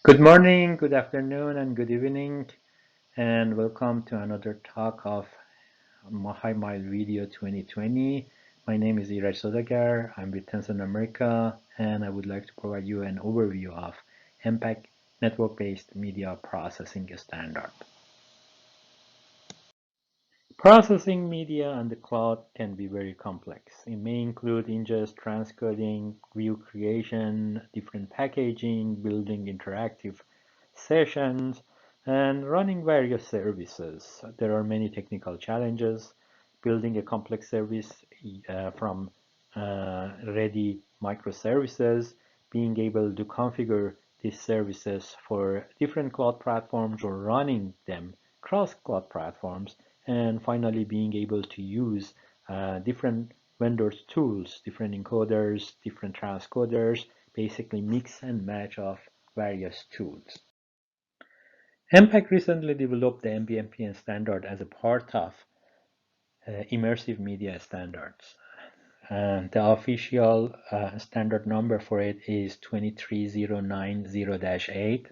Good morning, good afternoon, and good evening, and welcome to another talk of High Mile Video 2020. My name is Sodagar. I'm with Tencent America, and I would like to provide you an overview of MPEG network-based media processing standard. Processing media on the cloud can be very complex. It may include ingest, transcoding, view creation, different packaging, building interactive sessions, and running various services. There are many technical challenges. Building a complex service from ready microservices, being able to configure these services for different cloud platforms or running them cross cloud platforms, and finally being able to use different vendors tools, different encoders, different transcoders, basically mix and match of various tools. MPEG recently developed the MBMP standard as a part of immersive media standards. And the official standard number for it is 23090-8.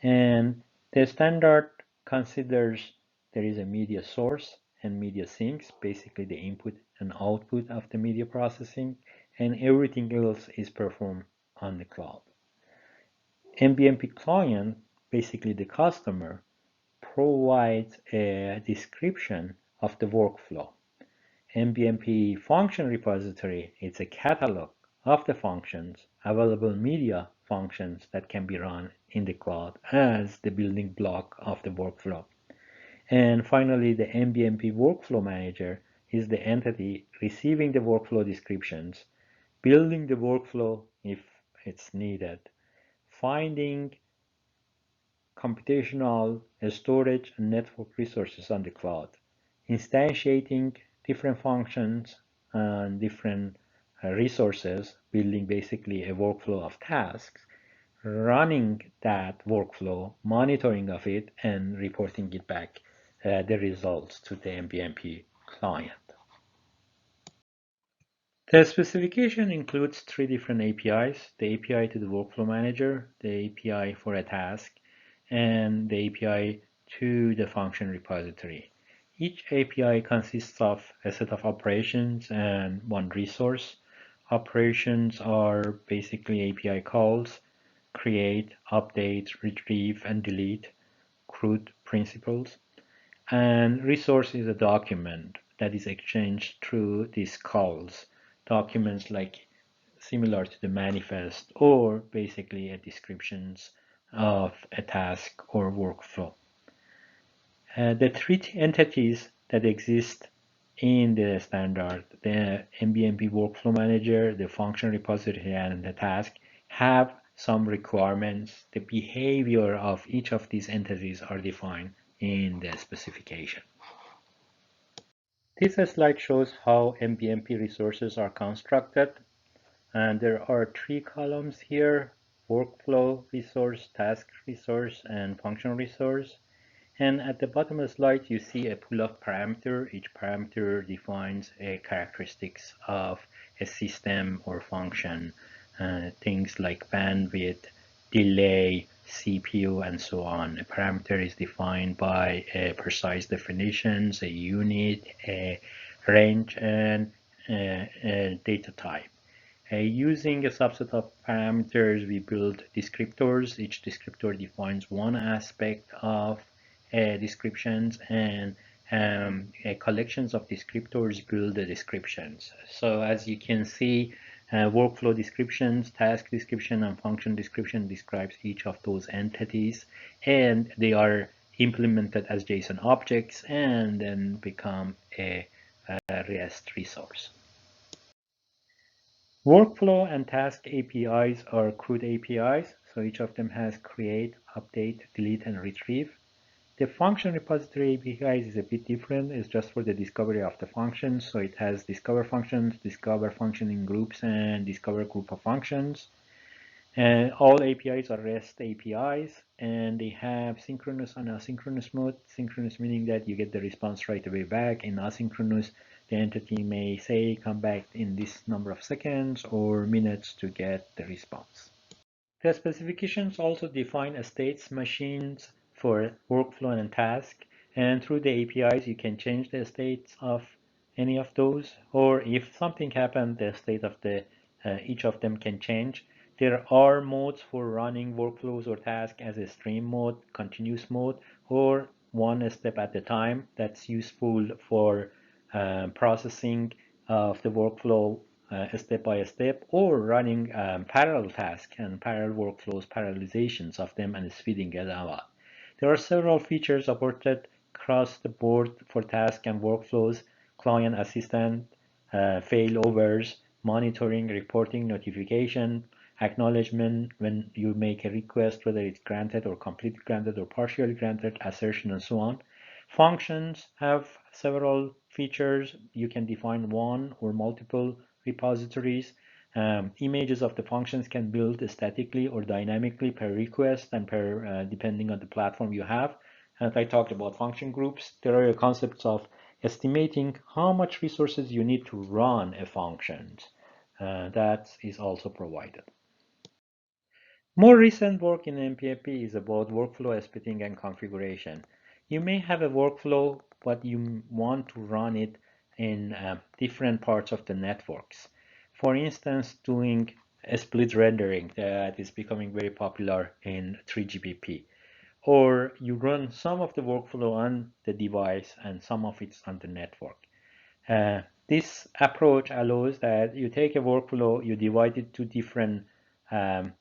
And the standard considers there is a media source and media sinks, basically the input and output of the media processing, and everything else is performed on the cloud. MBMP client, basically the customer, provides a description of the workflow. MBMP function repository is a catalog of the functions, available media functions that can be run in the cloud as the building block of the workflow. And finally, the MBMP workflow manager is the entity receiving the workflow descriptions, building the workflow if it's needed, finding computational storage and network resources on the cloud, instantiating different functions and different resources, building basically a workflow of tasks, running that workflow, monitoring of it, and reporting it back the results to the MBMP client. The specification includes three different APIs: the API to the workflow manager, the API for a task, and the API to the function repository. Each API consists of a set of operations and one resource. Operations are basically API calls: create, update, retrieve, and delete, CRUD principles. And resource is a document that is exchanged through these calls. Documents like similar to the manifest or basically a descriptions of a task or workflow. The three entities that exist in the standard, the MBMP workflow manager, the function repository, and the task, have some requirements. The behavior of each of these entities are defined in the specification. This slide shows how MBMP resources are constructed, and there are three columns here: workflow resource, task resource, and function resource. And at the bottom of the slide, you see a pool of parameters. Each parameter defines a characteristics of a system or function, things like bandwidth, delay, CPU, and so on. A parameter is defined by a precise definitions, a unit, a range, and a data type. Using a subset of parameters, we build descriptors. Each descriptor defines one aspect of descriptions, and collections of descriptors build the descriptions. So as you can see, workflow descriptions, task description, and function description describes each of those entities, and they are implemented as JSON objects and then become a REST resource. Workflow and task APIs are CRUD APIs, so each of them has create, update, delete, and retrieve. The function repository APIs is a bit different. It's just for the discovery of the functions. So it has discover functions, discover functioning groups, and discover group of functions. And all APIs are REST APIs, and they have synchronous and asynchronous mode. Synchronous meaning that you get the response right away back. In asynchronous, the entity may say come back in this number of seconds or minutes to get the response. The specifications also define states machines for workflow and task, and through the APIs you can change the states of any of those, or if something happened, the state of the each of them can change. There are modes for running workflows or tasks as a stream mode, continuous mode, or one step at a time. That's useful for processing of the workflow step by step, or running parallel tasks and parallel workflows, parallelizations of them, and speeding it up. There are several features supported across the board for task and workflows: client assistant, failovers, monitoring, reporting, notification, acknowledgement when you make a request, whether it's granted or completely granted or partially granted, assertion, and so on. Functions have several features. You can define one or multiple repositories. Images of the functions can build statically or dynamically per request and per depending on the platform you have. And I talked about function groups. There are concepts of estimating how much resources you need to run a function. That is also provided. More recent work in MPMP is about workflow splitting and configuration. You may have a workflow, but you want to run it in different parts of the networks. For instance, doing a split rendering that is becoming very popular in 3GPP. Or you run some of the workflow on the device and some of it's on the network. This approach allows that you take a workflow, you divide it to different um,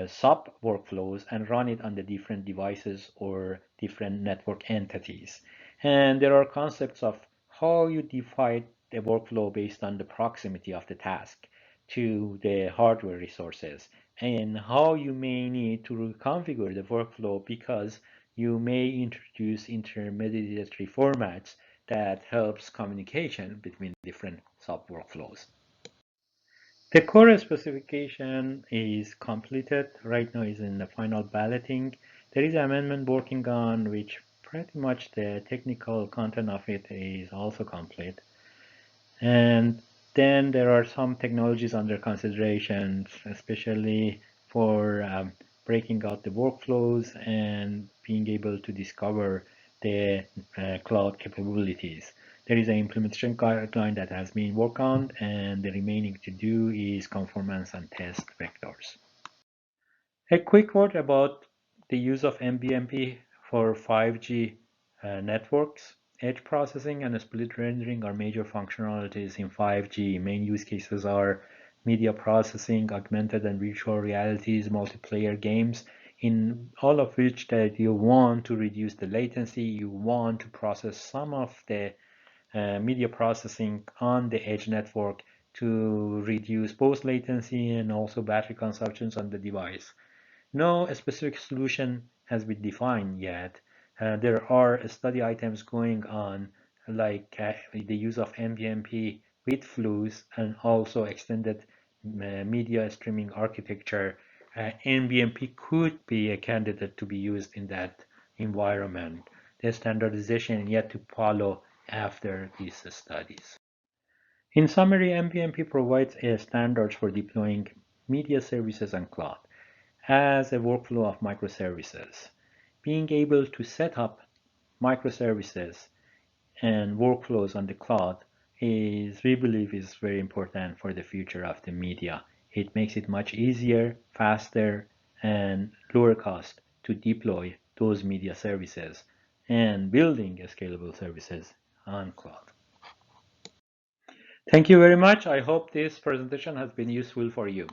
sub workflows and run it on the different devices or different network entities. And there are concepts of how you divide the workflow based on the proximity of the task to the hardware resources, and how you may need to reconfigure the workflow because you may introduce intermediary formats that helps communication between different sub workflows. The core specification is completed. Right now is in the final balloting. There is an amendment working on which pretty much the technical content of it is also complete. And then there are some technologies under consideration, especially for breaking out the workflows and being able to discover the cloud capabilities. There is an implementation guideline that has been worked on, and the remaining to do is conformance and test vectors. A quick word about the use of MBMP for 5G networks. Edge processing and split rendering are major functionalities in 5G. Main use cases are media processing, augmented and virtual realities, multiplayer games, in all of which that you want to reduce the latency, you want to process some of the media processing on the edge network to reduce both latency and also battery consumptions on the device. No specific solution has been defined yet. There are study items going on, like the use of MBMP with flues and also extended media streaming architecture. MBMP could be a candidate to be used in that environment. The standardization yet to follow after these studies. In summary, MBMP provides a standards for deploying media services and cloud as a workflow of microservices. Being able to set up microservices and workflows on the cloud is, we believe, is very important for the future of the media. It makes it much easier, faster, and lower cost to deploy those media services and building scalable services on cloud. Thank you very much. I hope this presentation has been useful for you.